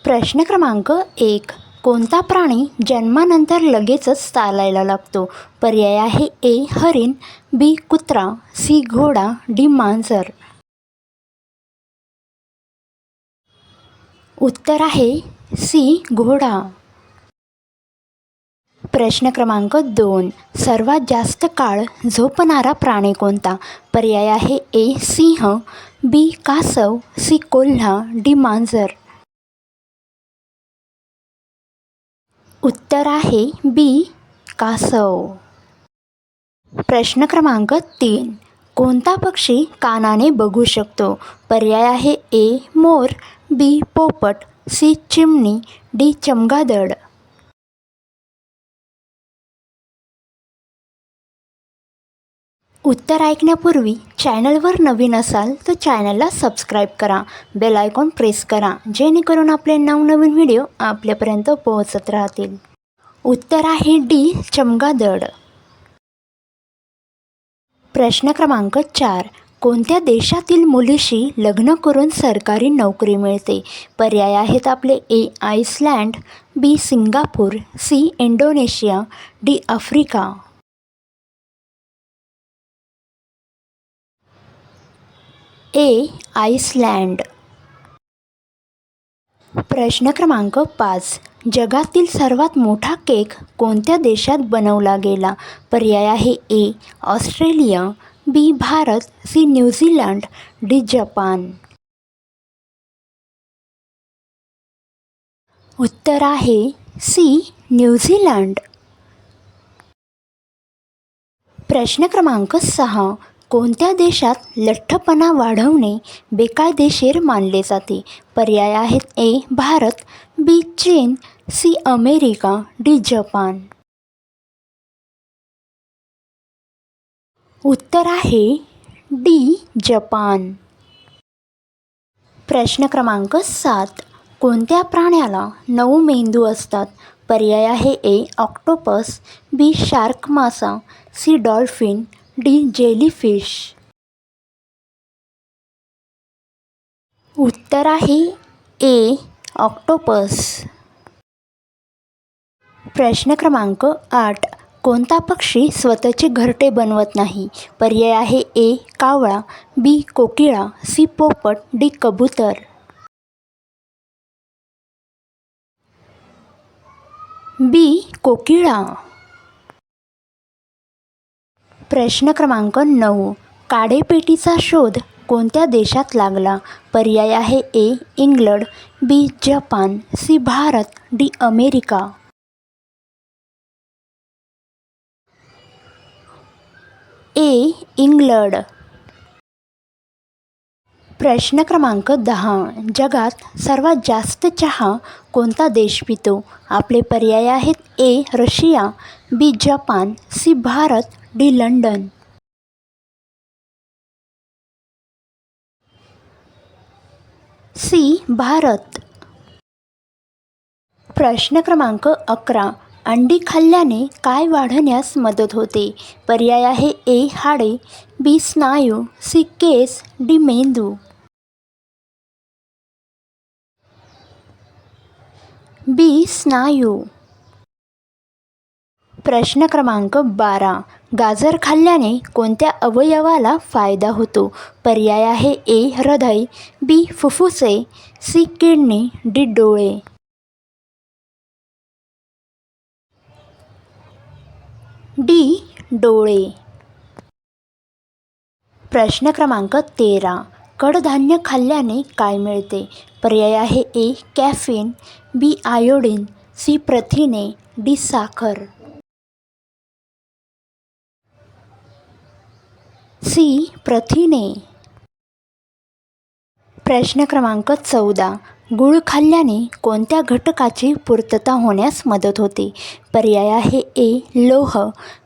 प्रश्न क्रमांक 1. कोणता प्राणी जन्मानंतर लगेचच चालायला लागतो? पर्याय आहे ए. हरिण, बी. कुत्रा, सी. घोडा, डी. मांजर. उत्तर आहे सी. घोडा. प्रश्न क्रमांक 2. सर्वात जास्त काळ झोपणारा प्राणी कोणता? पर्याय आहे ए. सिंह, बी. कासव, सी. कोल्हा, डी. मांजर. उत्तर आहे बी. कासव. प्रश्न क्रमांक 3. कोणता पक्षी कानाने बघू शकतो? पर्याय आहे ए. मोर, बी. पोपट, सी. चिमणी, डी. चमगादड़. उत्तर ऐकण्यापूर्वी चॅनलवर नवीन असाल तर चॅनलला सबस्क्राईब करा, बेल आयकॉन प्रेस करा, जेणेकरून आपले नवनवीन व्हिडिओ आपल्यापर्यंत पोहोचत राहतील. उत्तर आहे डी. चमगादड़. प्रश्न क्रमांक 4. कोणत्या देशातील मुलीशी लग्न करून सरकारी नोकरी मिळते? पर्याय आहेत आपले A. Iceland, B. Singapore, C. Indonesia, D. Africa. A. Iceland. प्रश्न क्रमांक 5. जगातील सर्वात मोठा केक कोणत्या देशात बनवला गेला? पर्याय आहे A. Australia, B. Bharat, C. New Zealand, D. जपान. उत्तर आहे सी. न्यूझीलंड. प्रश्न क्रमांक 6. कोणत्या देशात लठ्ठपणा वाढवणे बेकायदेशीर मानले जाते? पर्याय आहेत ए. भारत, बी. चीन, सी. America, D. जपान. उत्तर आहे डी. जपान. प्रश्न क्रमांक 7. कोणत्या प्राण्याला 9 मेंदू असतात? पर्याय आहे ए. ऑक्टोपस, बी. शार्क मासा, सी. Dolphin, D. जेलीफिश. उत्तर आहे ए. ऑक्टोपस. प्रश्न क्रमांक 8. कोणता पक्षी स्वतःचे घरटे बनवत नाही? पर्याय आहे ए. कावळा, बी. कोकिळा, सी. पोपट, डी. कबूतर. बी. कोकिळा. प्रश्न क्रमांक 9. काडेपेटीचा शोध कोणत्या देशात लागला? पर्याय आहे ए. England, B. जपान, C. Bharat, D. America. A. England. प्रश्न क्रमांक 10. जगात सर्वात जास्त चहा कोणता देश पितो? आपले पर्याय आहेत ए. Russia, B. जपान, C. Bharat, D. London. C. Bharat. प्रश्न क्रमांक 11. अंडी खाल्ल्याने काय वाढण्यास मदत होते? पर्याय आहे ए. हाडे, बी. स्नायू, सी. केस, डी. मेंदू. बी. स्नायू. प्रश्न क्रमांक 12. गाजर खाल्ल्याने कोणत्या अवयवाला फायदा होतो? पर्याय आहे ए. हृदय, बी. फुफ्फुसे, सी. Kidney, D. डोळे. डी. डोळे. प्रश्न क्रमांक 13. कडधान्य खाल्ल्याने काय मिळते? पर्याय आहे A. Caffeine, B. Iodine, C. प्रथिने, डी. साखर. सी. प्रथिने. प्रश्न क्रमांक 14. गूळ खाल्ल्याने कोणत्या घटकाची पूर्तता होण्यास मदत होते? पर्याय आहे ए. लोह,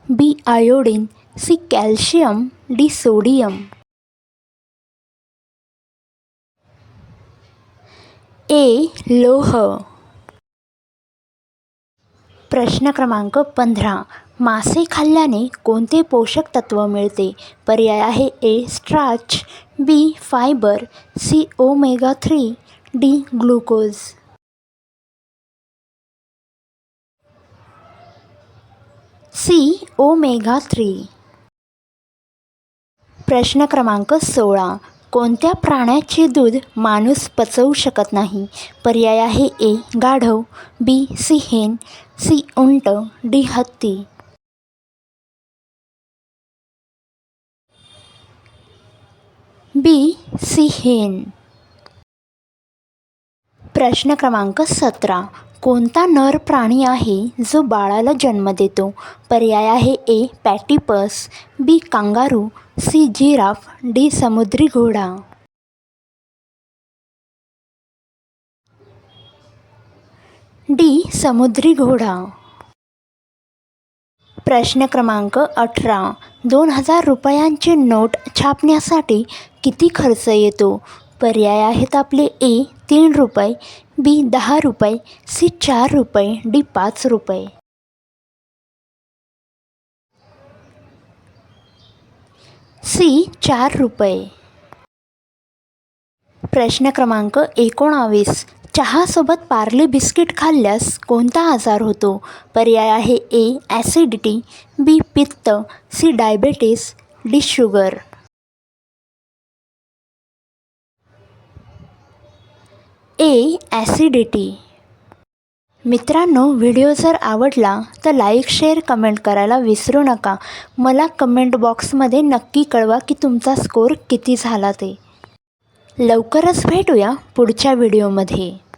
B. Iodine, C. Calcium, D. Sodium. A. लोह. प्रश्न क्रमांक 15. मासे खाल्ल्याने कोणते पोषक तत्व मिळते? पर्याय आहे A. Starch, B. Fibre, C. Omega 3, D. Glucose. C. Omega 3. प्रश्न क्रमांक 16. कोणत्या प्राण्याचे दूध माणूस पचवू शकत नाही? पर्याय आहे ए. गाढव, बी. सिंह, सी. उंट, डी. हत्ती. बी. सिंह. प्रश्न क्रमांक 17. कोणता नर प्राणी आहे जो बाळाला जन्म देतो? पर्याय आहे A. Platypus, B. Kangaroo, C. Giraffe, D. समुद्री घोडा. डी. समुद्री घोडा. प्रश्न क्रमांक 18. 2000 रुपयांची नोट छापण्यासाठी किती खर्च येतो? पर्याय आहेत आपले ए. 3 रुपये, बी. 10 रुपये, सी. 4 रुपये, डी. 5 रुपये. सी. 4 रुपये. प्रश्न क्रमांक 19. चहासोबत पार्ले बिस्किट खाल्ल्यास कोणता आजार होतो? पर्याय आहे ए. ॲसिडिटी, बी. पित्त, सी. Diabetes, D. शुगर. ए. ॲसिडिटी. मित्रांनो, व्हिडिओ जर आवडला तर लाईक, शेअर, कमेंट करायला विसरू नका. मला कमेंट बॉक्समध्ये नक्की कळवा की तुमचा स्कोर किती झाला ते. लवकरच भेटूया पुढच्या व्हिडिओमध्ये.